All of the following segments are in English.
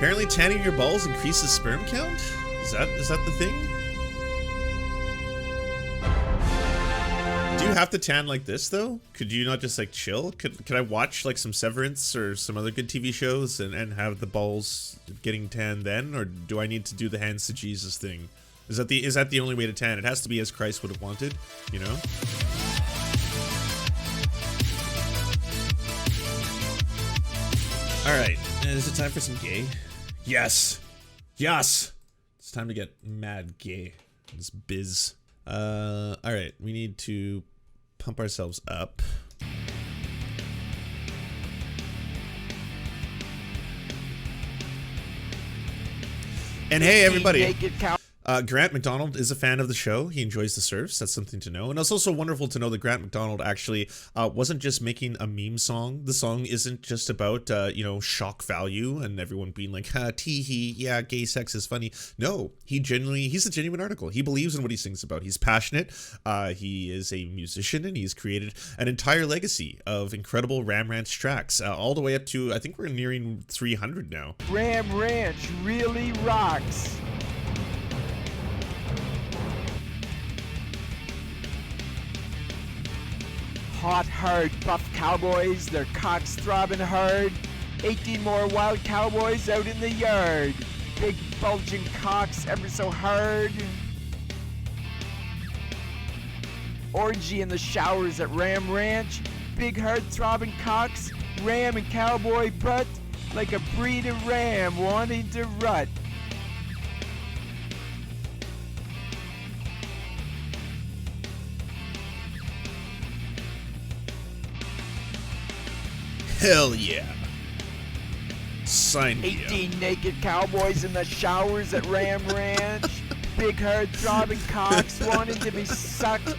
Apparently tanning your balls increases sperm count? Is that the thing? Do you have to tan like this though? Could you not just like chill? Could I watch like some Severance or some other good TV shows and have the balls getting tanned then? Or do I need to do the hands to Jesus thing? Is that the only way to tan? It has to be as Christ would have wanted, you know? Alright, is it time for some gay? Yes! Yes! It's time to get mad gay. This biz. Alright, we need to pump ourselves up. And hey everybody! Grant McDonald is a fan of the show. He enjoys the Serfs. That's something to know. And it's also wonderful to know that Grant McDonald actually wasn't just making a meme song. The song isn't just about, you know, shock value and everyone being like, ha, tee-hee, yeah, gay sex is funny. No, he's a genuine article. He believes in what he sings about. He's passionate. He is a musician and he's created an entire legacy of incredible Ram Ranch tracks, all the way up to, I think we're nearing 300 now. Ram Ranch really rocks. Hot, hard, buff cowboys, their cocks throbbing hard. 18 more wild cowboys out in the yard. Big bulging cocks ever so hard. Orgy in the showers at Ram Ranch. Big hard throbbing cocks, ram and cowboy butt. Like a breed of ram wanting to rut. Hell yeah. Sign me 18 naked cowboys in the showers at Ram Ranch. Big hard throbbing cocks wanting to be sucked.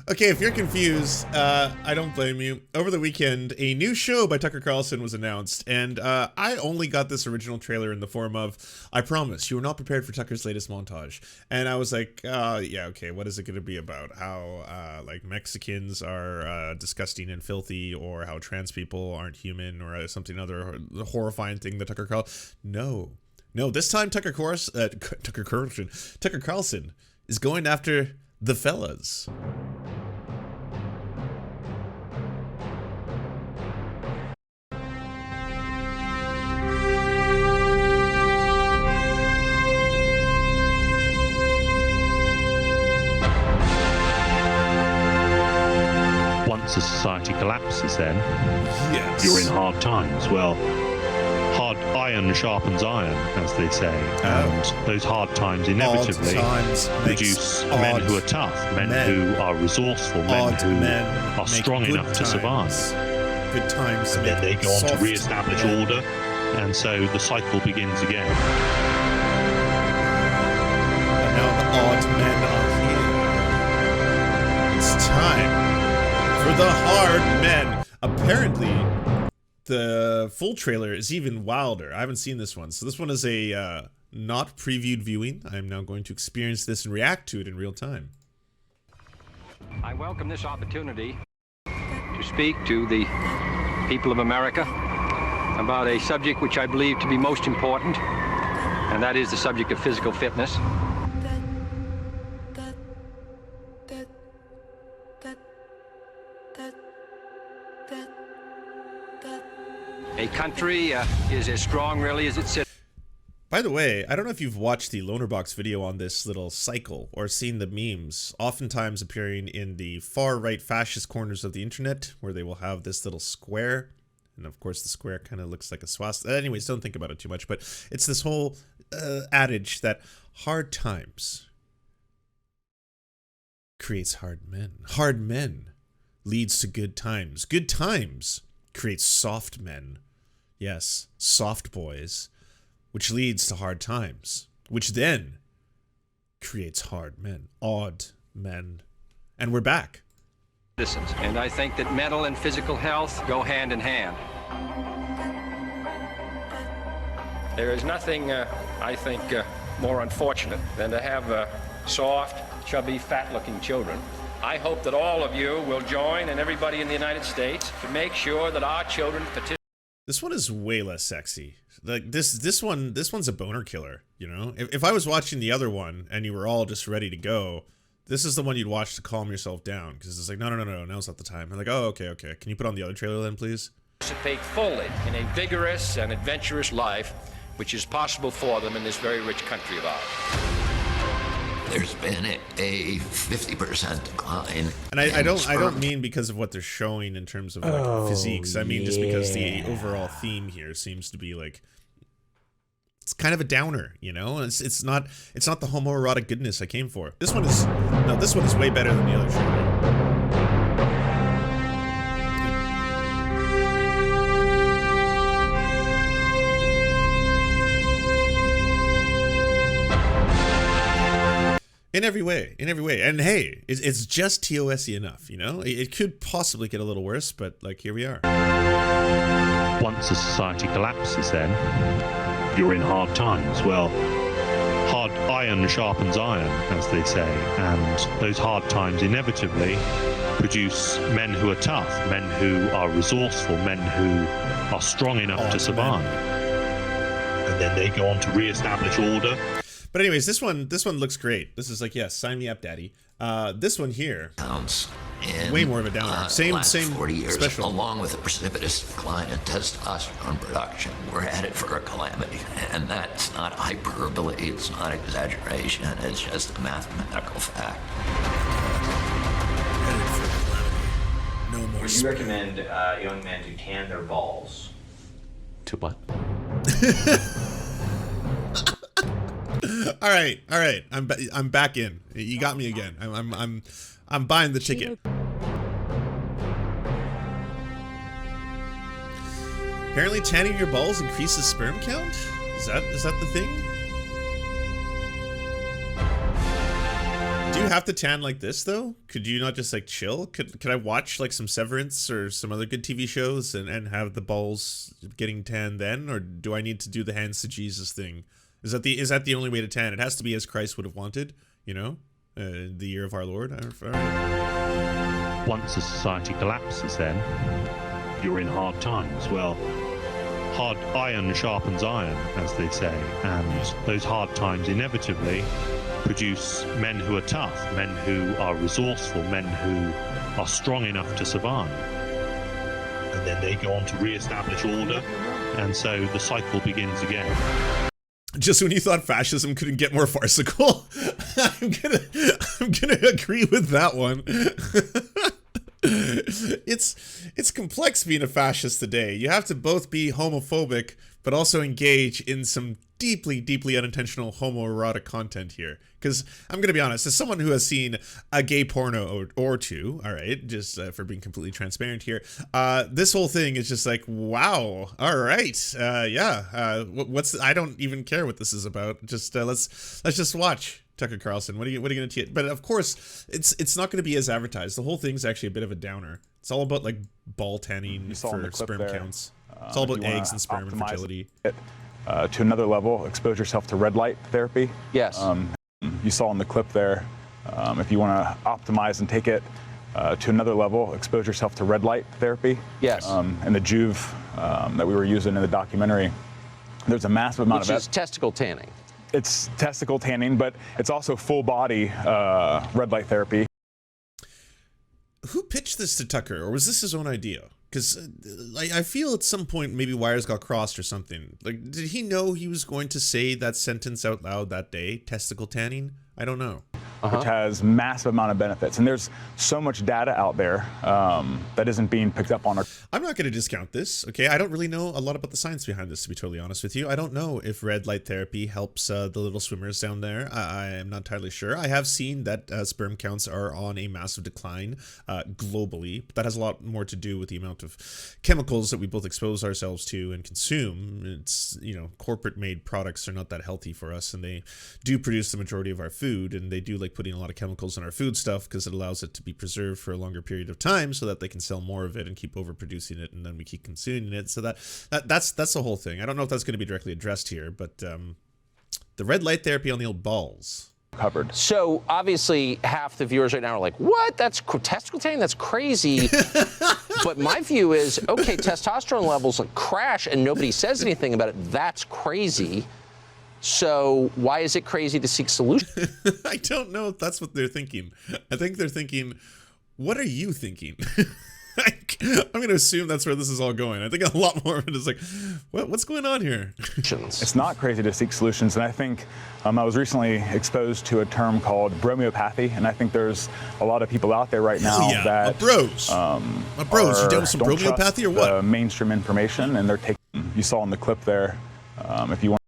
Okay, if you're confused, I don't blame you. Over the weekend, a new show by Tucker Carlson was announced, and I only got this original trailer in the form of, I promise, you were not prepared for Tucker's latest montage. And I was like, yeah, okay, what is it going to be about? How, like, Mexicans are disgusting and filthy, or how trans people aren't human, or something other horrifying thing that Tucker Carlson... No, this time Tucker Carlson is going after the fellas. Once a society collapses, then Yes. you're in hard times. Well, hard iron sharpens iron, as they say, and those hard times inevitably produce men who are tough, men who are resourceful, men who are strong enough to survive. Good times. And then they go on to re-establish order, and so the cycle begins again. And now the odd men are here. It's time for the hard men. Apparently, the full trailer is even wilder. I haven't seen this one. So this one is a not previewed viewing. I'm now going to experience this and react to it in real time. I welcome this opportunity to speak to the people of America about a subject which I believe to be most important, and that is the subject of physical fitness. A country is as strong, really, as it sits. By the way, I don't know if you've watched the Lonerbox video on this little cycle or seen the memes, oftentimes appearing in the far-right fascist corners of the internet, where they will have this little square. And of course, the square kind of looks like a swastika. Anyways, don't think about it too much, but it's this whole adage that hard times creates hard men. Hard men leads to good times. Good times creates soft men. Yes, soft boys, which leads to hard times, which then creates hard men, odd men. And we're back. Citizens, and I think that mental and physical health go hand in hand. There is nothing, I think, more unfortunate than to have soft, chubby, fat-looking children. I hope that all of you will join, and everybody in the United States, to make sure that our children participate This one is way less sexy. Like this one's a boner killer, you know? If I was watching the other one and you were all just ready to go, this is the one you'd watch to calm yourself down, because it's like, no, now's not the time. I'm like, oh, okay. Can you put on the other trailer then, please? Participate fully in a vigorous and adventurous life, which is possible for them in this very rich country of ours. There's been a 50% decline. And I don't mean because of what they're showing in terms of like physiques. I mean just because the overall theme here seems to be like, it's kind of a downer, you know? It's not the homoerotic goodness I came for. This one is way better than the other trailer. In every way. And hey, it's just TOS-y enough, you know? It could possibly get a little worse, but like, here we are. Once a society collapses, then you're in hard times. Well, hard iron sharpens iron, as they say, and those hard times inevitably produce men who are tough, men who are resourceful, men who are strong enough to survive. And then they go on to re-establish order. But anyways, this one looks great. This is like, yes, sign me up, daddy. This one here, way more of a downer. Same 40 years, special. Along with a precipitous decline in testosterone production, we're headed for a calamity. And that's not hyperbole, it's not exaggeration, it's just a mathematical fact. Headed for a calamity. No more. Would you recommend young men to tan their balls? To what? All right. I'm back in. You got me again. I'm buying the ticket. Apparently, tanning your balls increases sperm count. Is that the thing? Do you have to tan like this though? Could you not just like chill? Could I watch like some Severance or some other good TV shows and have the balls getting tanned then, or do I need to do the hands to Jesus thing? Is that the only way to tan? It has to be as Christ would have wanted, you know, the year of our Lord. Once a society collapses, then you're in hard times. Well, hard iron sharpens iron, as they say, and those hard times inevitably produce men who are tough, men who are resourceful, men who are strong enough to survive. And then they go on to re-establish order, and so the cycle begins again. Just when you thought fascism couldn't get more farcical, I'm gonna agree with that one. It's complex being a fascist today. You have to both be homophobic, but also engage in some deeply unintentional homoerotic content here. Because I'm gonna be honest, as someone who has seen a gay porno or two, all right, just for being completely transparent here, this whole thing is just like, wow, all right, yeah. I don't even care what this is about. Just let's just watch. Tucker Carlson, what are you gonna tee it? But of course, it's not gonna be as advertised. The whole thing's actually a bit of a downer. It's all about like ball tanning for sperm counts. It's all about eggs and sperm and fertility. To another level, expose yourself to red light therapy. Yes. You saw in the clip there, if you want to optimize and take it to another level, expose yourself to red light therapy. Yes. And the Juve that we were using in the documentary, there's a massive amount of... Which is testicle tanning. It's testicle tanning, but it's also full body red light therapy. Who pitched this to Tucker, or was this his own idea? Because I feel at some point maybe wires got crossed or something. Like, did he know he was going to say that sentence out loud that day? Testicle tanning? I don't know. Which has massive amount of benefits. And there's so much data out there that isn't being picked up on. I'm not going to discount this, okay? I don't really know a lot about the science behind this, to be totally honest with you. I don't know if red light therapy helps the little swimmers down there. I am not entirely sure. I have seen that sperm counts are on a massive decline globally, but that has a lot more to do with the amount of chemicals that we both expose ourselves to and consume. It's, you know, corporate-made products are not that healthy for us, and they do produce the majority of our food, and they do like putting a lot of chemicals in our food stuff because it allows it to be preserved for a longer period of time so that they can sell more of it and keep overproducing it, and then we keep consuming it. So that's the whole thing. I don't know if that's going to be directly addressed here, but the red light therapy on the old balls. covered. So obviously half the viewers right now are like, what? That's testicle tanning? That's crazy. But my view is, okay, testosterone levels like crash and nobody says anything about it. That's crazy. So why is it crazy to seek solutions? I don't know if that's what they're thinking. I think they're thinking, what are you thinking? I'm going to assume that's where this is all going. I think a lot more of it is like, what's going on here? It's not crazy to seek solutions, and I think I was recently exposed to a term called bromeopathy, and I think there's a lot of people out there right now that you dealing with some bromeopathy or what? Mainstream information, and they're taking. You saw in the clip there. If you want.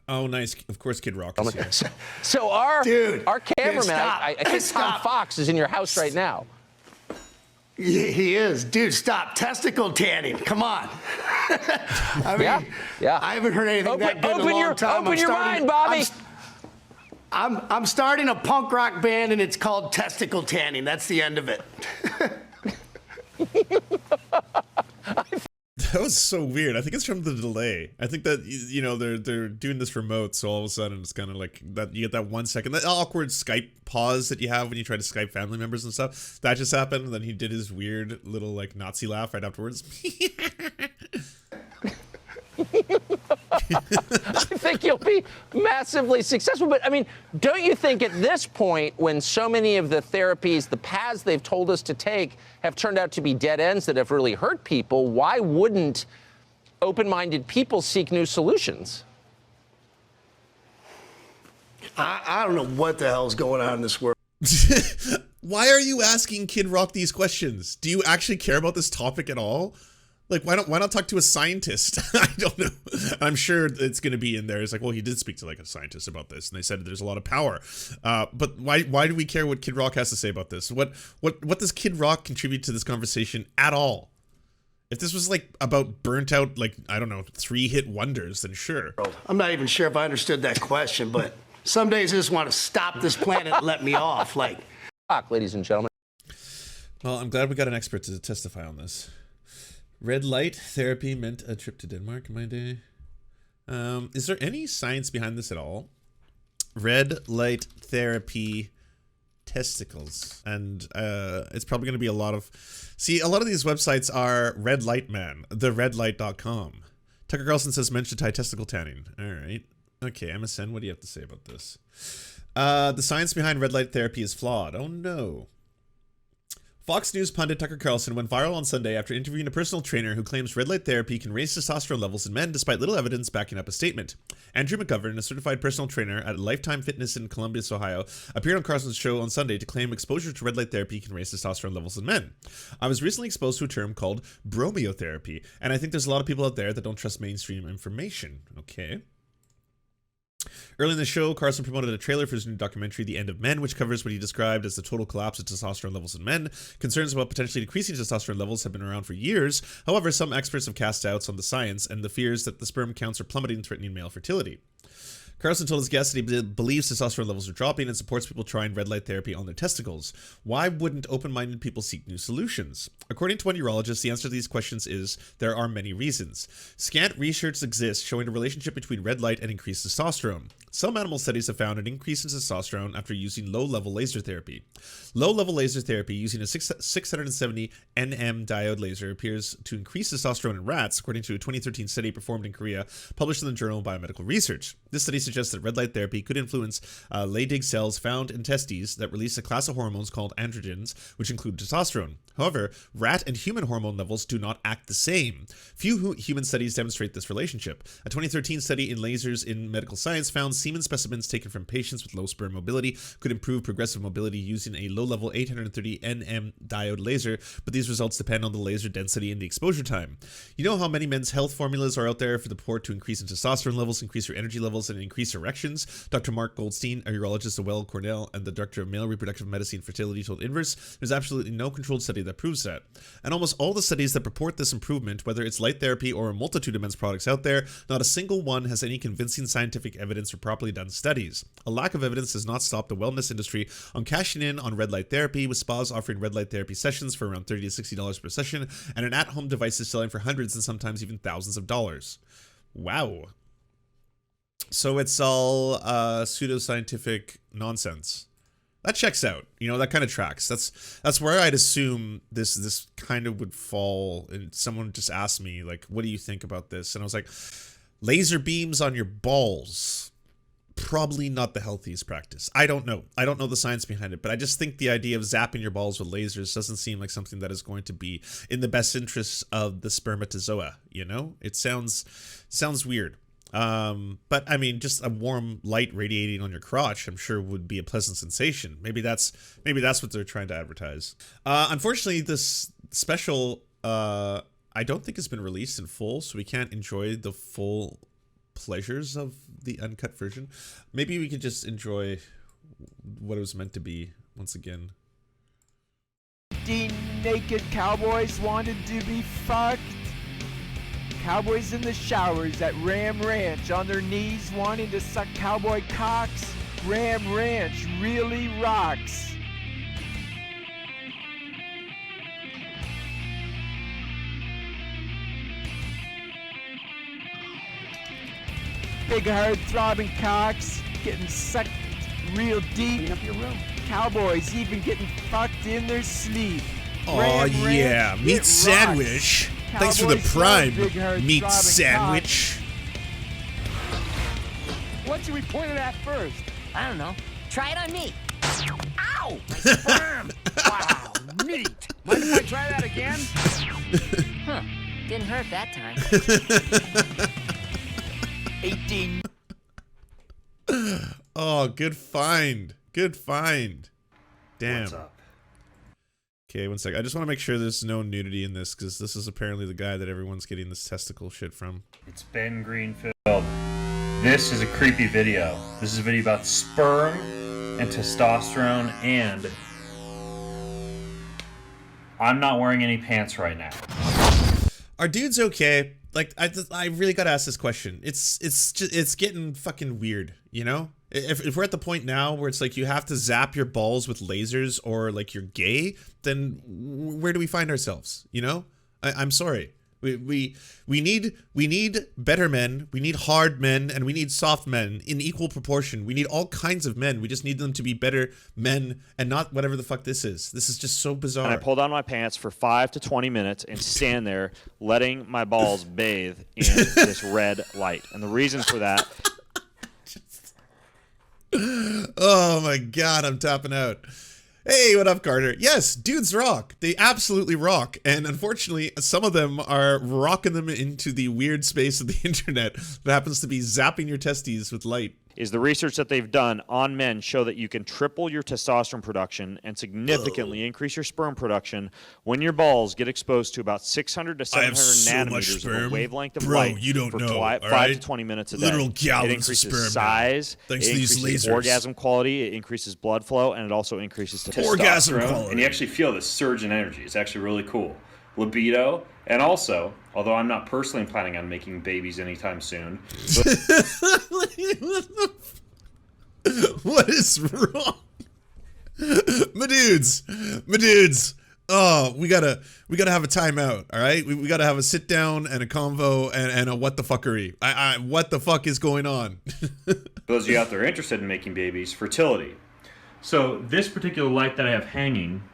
Oh, nice. Of course, Kid Rock is here. So our cameraman, I think Tom Fox is in your house right now. He is. Dude, stop. Testicle tanning. Come on. I mean, yeah. I haven't heard anything that good in a long time. Open your mind, Bobby. I'm starting a punk rock band, and it's called Testicle Tanning. That's the end of it. That was so weird. I think it's from the delay. I think that, you know, they're doing this remote, so all of a sudden it's kind of like that. You get that 1 second, that awkward Skype pause that you have when you try to Skype family members and stuff. That just happened, and then he did his weird little like Nazi laugh right afterwards. I think you'll be massively successful. But I mean, don't you think at this point, when so many of the therapies, the paths they've told us to take have turned out to be dead ends that have really hurt people, why wouldn't open-minded people seek new solutions? I don't know what the hell's going on in this world. Why are you asking Kid Rock these questions? Do you actually care about this topic at all? Like, why not talk to a scientist? I don't know. I'm sure it's going to be in there. It's like, well, he did speak to like a scientist about this, and they said there's a lot of power. But why do we care what Kid Rock has to say about this? What does Kid Rock contribute to this conversation at all? If this was like about burnt out, like, I don't know, 3-hit wonders, then sure. I'm not even sure if I understood that question, but some days I just want to stop this planet and let me off. Like, ladies and gentlemen. Well, I'm glad we got an expert to testify on this. Red light therapy meant a trip to Denmark in my day. Is there any science behind this at all? Red light therapy testicles. And it's probably going to be a lot of... See, a lot of these websites are Red Light Man, theredlight.com. Tucker Carlson says men should try testicle tanning. All right. Okay, MSN, what do you have to say about this? The science behind red light therapy is flawed. Oh no. Fox News pundit Tucker Carlson went viral on Sunday after interviewing a personal trainer who claims red light therapy can raise testosterone levels in men despite little evidence backing up a statement. Andrew McGovern, a certified personal trainer at Lifetime Fitness in Columbus, Ohio, appeared on Carlson's show on Sunday to claim exposure to red light therapy can raise testosterone levels in men. I was recently exposed to a term called bromeotherapy, and I think there's a lot of people out there that don't trust mainstream information. Okay. Early in the show, Carlson promoted a trailer for his new documentary, The End of Men, which covers what he described as the total collapse of testosterone levels in men. Concerns about potentially decreasing testosterone levels have been around for years. However, some experts have cast doubts on the science and the fears that the sperm counts are plummeting, threatening male fertility. Carlson told his guests that he believes testosterone levels are dropping and supports people trying red light therapy on their testicles. Why wouldn't open-minded people seek new solutions? According to one urologist, the answer to these questions is there are many reasons. Scant research exists showing a relationship between red light and increased testosterone. Some animal studies have found an increase in testosterone after using low-level laser therapy. Low-level laser therapy using a 670 nm diode laser appears to increase testosterone in rats, according to a 2013 study performed in Korea, published in the Journal of Biomedical Research. This study suggests that red light therapy could influence Leydig cells found in testes that release a class of hormones called androgens, which include testosterone. However, rat and human hormone levels do not act the same. Few human studies demonstrate this relationship. A 2013 study in Lasers in Medical Science found semen specimens taken from patients with low sperm mobility could improve progressive mobility using a low-level 830 nm diode laser, but these results depend on the laser density and the exposure time. You know how many men's health formulas are out there for the port to increase in testosterone levels, increase your energy levels, and increase erections? Dr. Mark Goldstein, a urologist at Weill Cornell and the director of male reproductive medicine and fertility, told Inverse, there's absolutely no controlled study that proves that. And almost all the studies that purport this improvement, whether it's light therapy or a multitude of men's products out there, not a single one has any convincing scientific evidence or properly done studies. A lack of evidence does not stop the wellness industry on cashing in on red light therapy, with spas offering red light therapy sessions for around $30 to $60 per session, and an at-home device is selling for hundreds and sometimes even thousands of dollars. Wow. So it's all pseudoscientific nonsense. That checks out. You know, that kind of tracks. That's where I'd assume this kind of would fall. And someone just asked me, like, what do you think about this? And I was like, laser beams on your balls. Probably not the healthiest practice. I don't know. I don't know the science behind it, but I just think the idea of zapping your balls with lasers doesn't seem like something that is going to be in the best interests of the spermatozoa, you know? It sounds weird. But I mean, just a warm light radiating on your crotch, I'm sure would be a pleasant sensation. Maybe that's what they're trying to advertise. Unfortunately, this special, I don't think has been released in full, so we can't enjoy the full pleasures of the uncut version. Maybe we could just enjoy what it was meant to be once again. 15 naked cowboys wanted to be fucked. Cowboys in the showers at Ram Ranch on their knees wanting to suck cowboy cocks. Ram Ranch really rocks. Big hard throbbing cocks getting sucked real deep. Clean up your room. Cowboys even getting fucked in their sleep. Oh yeah, meat sandwich. Thanks for the prime, meat sandwich. What should we point it at first? I don't know. Try it on me. Ow! My sperm! Wow, meat. Mind if I try that again? Huh. Didn't hurt that time. 18. Oh, good find. Good find. Damn. What's up? Okay, one sec. I just want to make sure there's no nudity in this, because this is apparently the guy that everyone's getting this testicle shit from. It's Ben Greenfield. This is a creepy video. This is a video about sperm and testosterone, and I'm not wearing any pants right now. Are dudes okay? Like, I really gotta ask this question. It's getting fucking weird, you know? If we're at the point now where it's like you have to zap your balls with lasers or like you're gay, then where do we find ourselves? You know? I'm sorry. We need better men, we need hard men, and we need soft men in equal proportion. We need all kinds of men. We just need them to be better men and not whatever the fuck this is. This is just so bizarre. And I pull down my pants for 5 to 20 minutes and stand there letting my balls bathe in this red light. And the reason for that... Oh my god, I'm tapping out. Hey, what up, Carter? Yes, dudes rock. They absolutely rock. And unfortunately, some of them are rocking them into the weird space of the internet that happens to be zapping your testes with light. Is the research that they've done on men show that you can triple your testosterone production and significantly increase your sperm production when your balls get exposed to about 600 to 700 nanometers of a wavelength of light for 5 to 20 minutes a day. Literal gallons of sperm. It increases size, thanks it to these increases lasers. Orgasm quality, it increases blood flow, and it also increases orgasm quality. And you actually feel this surge in energy. It's actually really cool. Libido, and also, although I'm not personally planning on making babies anytime soon. What is wrong? My dudes. Oh, we gotta have a timeout, all right? We gotta have a sit down and a convo and a what the fuckery. What the fuck is going on? Those of you out there interested in making babies, fertility. So this particular light that I have hanging.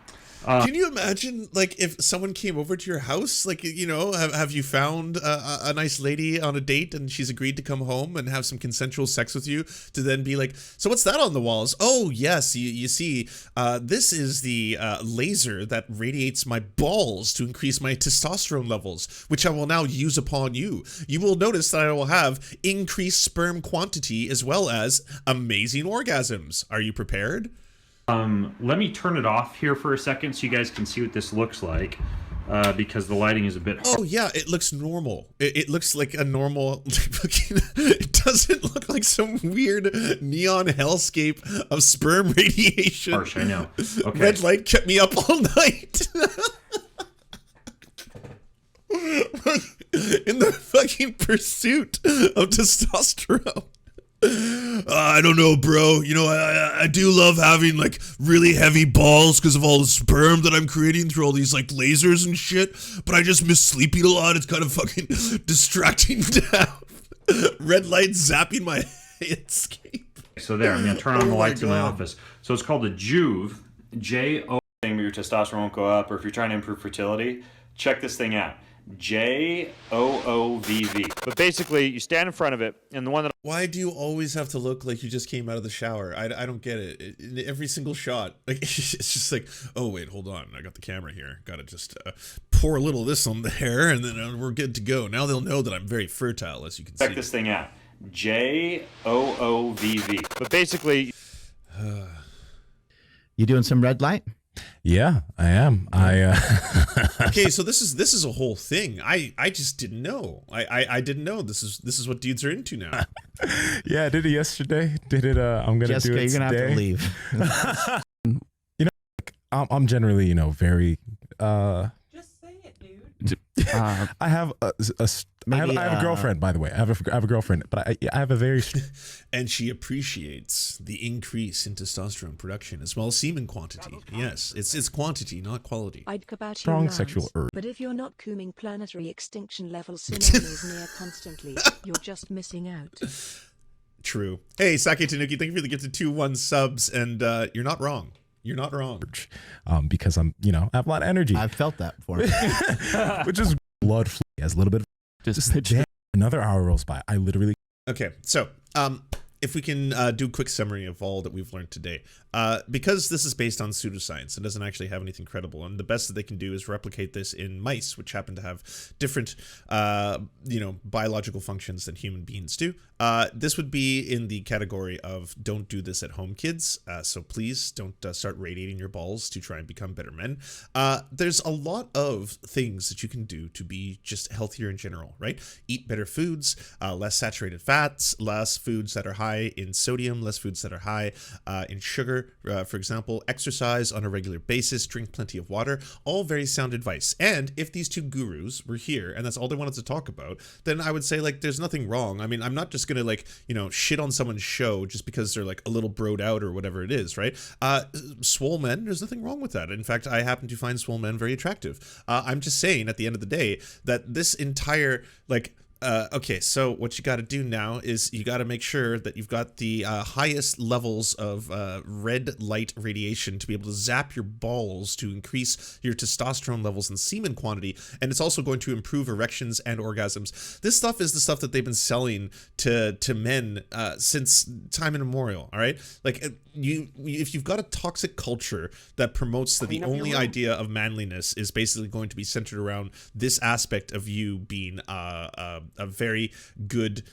Can you imagine, like, if someone came over to your house, like, you know, have you found a nice lady on a date and she's agreed to come home and have some consensual sex with you, to then be like, so what's that on the walls? Oh, yes, you see, this is the laser that radiates my balls to increase my testosterone levels, which I will now use upon you. You will notice that I will have increased sperm quantity as well as amazing orgasms. Are you prepared? Let me turn it off here for a second so you guys can see what this looks like, because the lighting is a bit hard. Oh yeah, it looks normal. It looks like a normal, it doesn't look like some weird neon hellscape of sperm radiation. Harsh, I know. Okay. Red light kept me up all night. In the fucking pursuit of testosterone. I don't know, bro. You know, I do love having, like, really heavy balls because of all the sperm that I'm creating through all these, like, lasers and shit. But I just miss sleeping a lot. It's kind of fucking distracting down. Red light zapping my escape. So there, I'm going to turn on the lights in my office. So it's called the Joovv, J-O, your testosterone won't go up, or if you're trying to improve fertility, check this thing out. Joovv. But basically, you stand in front of it, and the one that... Why do you always have to look like you just came out of the shower? I don't get it. In every single shot, like it's just like, oh wait, hold on, I got the camera here. Gotta just pour a little of this on the hair, and then we're good to go. Now they'll know that I'm very fertile, as you can see. Check this thing out. Joovv. But basically... You doing some red light? Yeah, I am. Okay, so this is a whole thing. I just didn't know. I didn't know this is what dudes are into now. Yeah, I did it yesterday. Did it I'm gonna Jessica, do it you're gonna today. have to leave. You know, like, I'm generally, you know, very Just say it, dude. I have I have a girlfriend, by the way. I have a girlfriend, but I have a very and she appreciates the increase in testosterone production as well as semen quantity. Yes, it's quantity, not quality. I'd about strong your sexual lines, urge. but if you're not cooming planetary extinction level tsunamis near constantly, you're just missing out. True. Hey, Sake Tanuki, thank you for the gift of 2-1 subs, and you're not wrong. You're not wrong. Because I'm, you know, I have a lot of energy. I've felt that before. Which is blood flow. Has a little bit of just another hour rolls by. I literally. Okay, so if we can do a quick summary of all that we've learned today, because this is based on pseudoscience and doesn't actually have anything credible, and the best that they can do is replicate this in mice, which happen to have different, biological functions than human beings do. This would be in the category of don't do this at home, kids. So please don't start radiating your balls to try and become better men. There's a lot of things that you can do to be just healthier in general, right? Eat better foods, less saturated fats, less foods that are high in sodium, less foods that are high in sugar, for example, exercise on a regular basis, drink plenty of water, all very sound advice. And if these two gurus were here and that's all they wanted to talk about, then I would say, like, there's nothing wrong. I mean, I'm not just gonna, like, you know, shit on someone's show just because they're like a little broed out or whatever it is, right? Swole men, there's nothing wrong with that. In fact, I happen to find swole men very attractive. I'm just saying at the end of the day that this entire, like, okay, so what you got to do now is you got to make sure that you've got the highest levels of red light radiation to be able to zap your balls to increase your testosterone levels and semen quantity, and it's also going to improve erections and orgasms. This stuff is the stuff that they've been selling to men since time immemorial, all right? Like, if you've got a toxic culture that promotes that the only idea of manliness is basically going to be centered around this aspect of you being a very good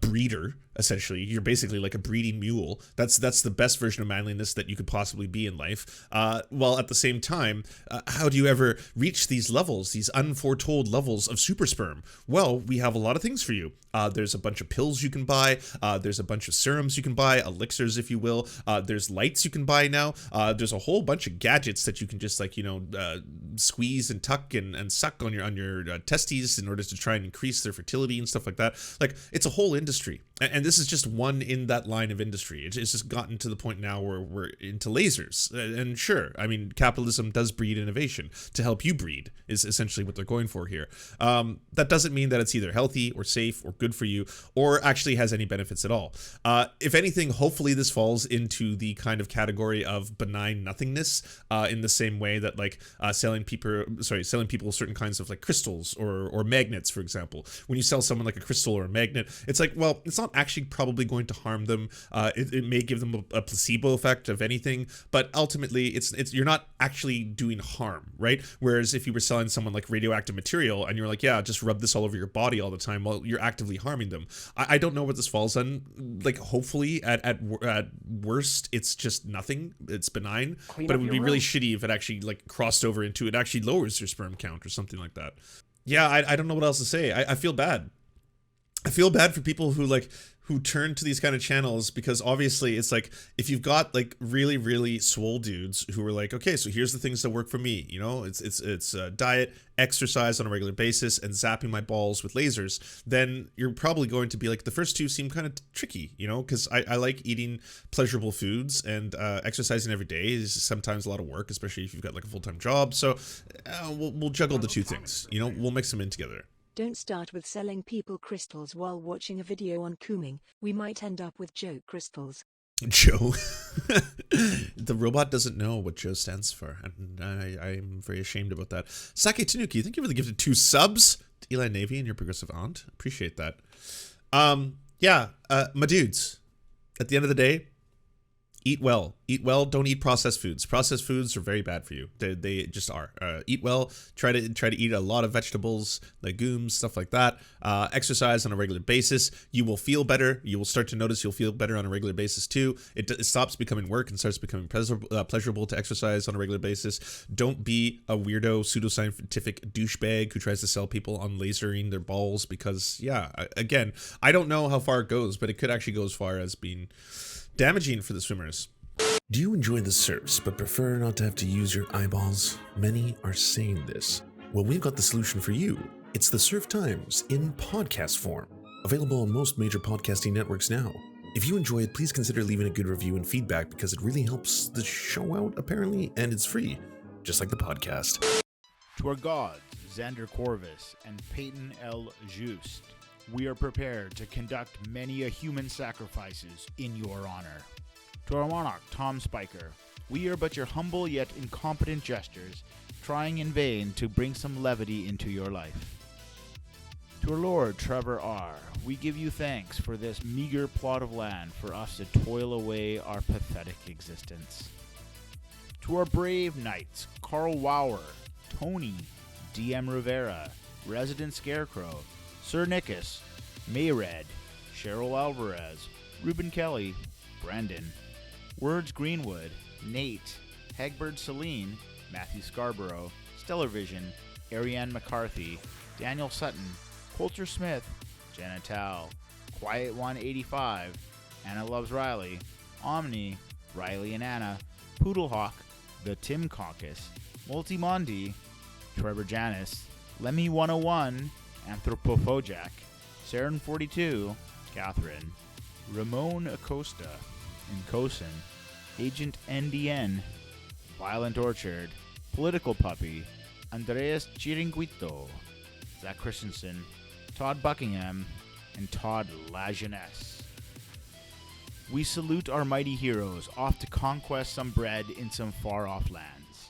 breeder, essentially, you're basically like a breeding mule. That's the best version of manliness that you could possibly be in life. While at the same time, how do you ever reach these levels, these unforetold levels of super sperm? Well, we have a lot of things for you. There's a bunch of pills you can buy. There's a bunch of serums you can buy, elixirs, if you will. There's lights you can buy now. There's a whole bunch of gadgets that you can just, like, squeeze and tuck and suck on your testes in order to try and increase their fertility and stuff like that. Like, it's a whole industry. And this is just one in that line of industry. It's just gotten to the point now where we're into lasers. And sure, I mean, capitalism does breed innovation to help you breed, is essentially what they're going for here. That doesn't mean that it's either healthy or safe or good for you or actually has any benefits at all. If anything, hopefully this falls into the kind of category of benign nothingness, in the same way that, like, selling people certain kinds of, like, crystals or magnets, for example. When you sell someone like a crystal or a magnet, it's like, well, it's not actually probably going to harm them. It may give them a placebo effect of anything, but ultimately it's you're not actually doing harm, right? Whereas if you were selling someone like radioactive material and you're like, yeah, just rub this all over your body all the time, well, you're actively harming them. I don't know what this falls on. Like, hopefully at worst it's just nothing, it's benign, but it would be really shitty if it actually, like, crossed over into it actually lowers your sperm count or something like that. Yeah, I don't know what else to say. I feel bad. I feel bad for people who turn to these kind of channels, because obviously it's like, if you've got, like, really, really swole dudes who are like, okay, so here's the things that work for me, you know, it's diet, exercise on a regular basis, and zapping my balls with lasers, then you're probably going to be like, the first two seem kind of tricky, you know, because I like eating pleasurable foods, and exercising every day is sometimes a lot of work, especially if you've got, like, a full-time job. So we'll juggle the two things, you know, we'll mix them in together. Don't start with selling people crystals while watching a video on cooming. We might end up with joke crystals. Joe. The robot doesn't know what Joe stands for, and I'm very ashamed about that. Sake Tanuki, thank you for the gift of 2 subs to Eli Navy and your progressive aunt. Appreciate that. Yeah, my dudes, at the end of the day, eat well. Eat well. Don't eat processed foods. Processed foods are very bad for you. They just are. Eat well. Try to eat a lot of vegetables, legumes, stuff like that. Exercise on a regular basis. You will feel better. You will start to notice you'll feel better on a regular basis too. It stops becoming work and starts becoming pleasurable to exercise on a regular basis. Don't be a weirdo pseudoscientific douchebag who tries to sell people on lasering their balls because, yeah, again, I don't know how far it goes, but it could actually go as far as being damaging for the swimmers. Do you enjoy the Serfs but prefer not to have to use your eyeballs? Many are saying this. Well, we've got the solution for you. It's the Serf Times in podcast form. Available on most major podcasting networks now. If you enjoy it, please consider leaving a good review and feedback because it really helps the show out, apparently, and it's free, just like the podcast. To our gods, Xander Corvus and Peyton L. Just, we are prepared to conduct many a human sacrifices in your honor. To our monarch, Tom Spiker, we are but your humble yet incompetent jesters, trying in vain to bring some levity into your life. To our lord, Trevor R., we give you thanks for this meager plot of land for us to toil away our pathetic existence. To our brave knights, Carl Wauer, Tony, D.M. Rivera, Resident Scarecrow, Sir Nickus, Mayred, Cheryl Alvarez, Ruben Kelly, Brandon, Words Greenwood, Nate, Hagbird Celine, Matthew Scarborough, Stellar Vision, Ariane McCarthy, Daniel Sutton, Coulter Smith, Jenna Tal, Quiet 185, Anna Loves Riley, Omni, Riley and Anna, Poodlehawk, The Tim Caucus, Multimondi, Trevor Janis, Lemmy 101, Anthropophojack, Saren 42, Catherine, Ramon Acosta, Nkosin, Agent NDN, Violent Orchard, Political Puppy, Andreas Chiringuito, Zach Christensen, Todd Buckingham, and Todd Lajeunesse. We salute our mighty heroes off to conquest some bread in some far-off lands.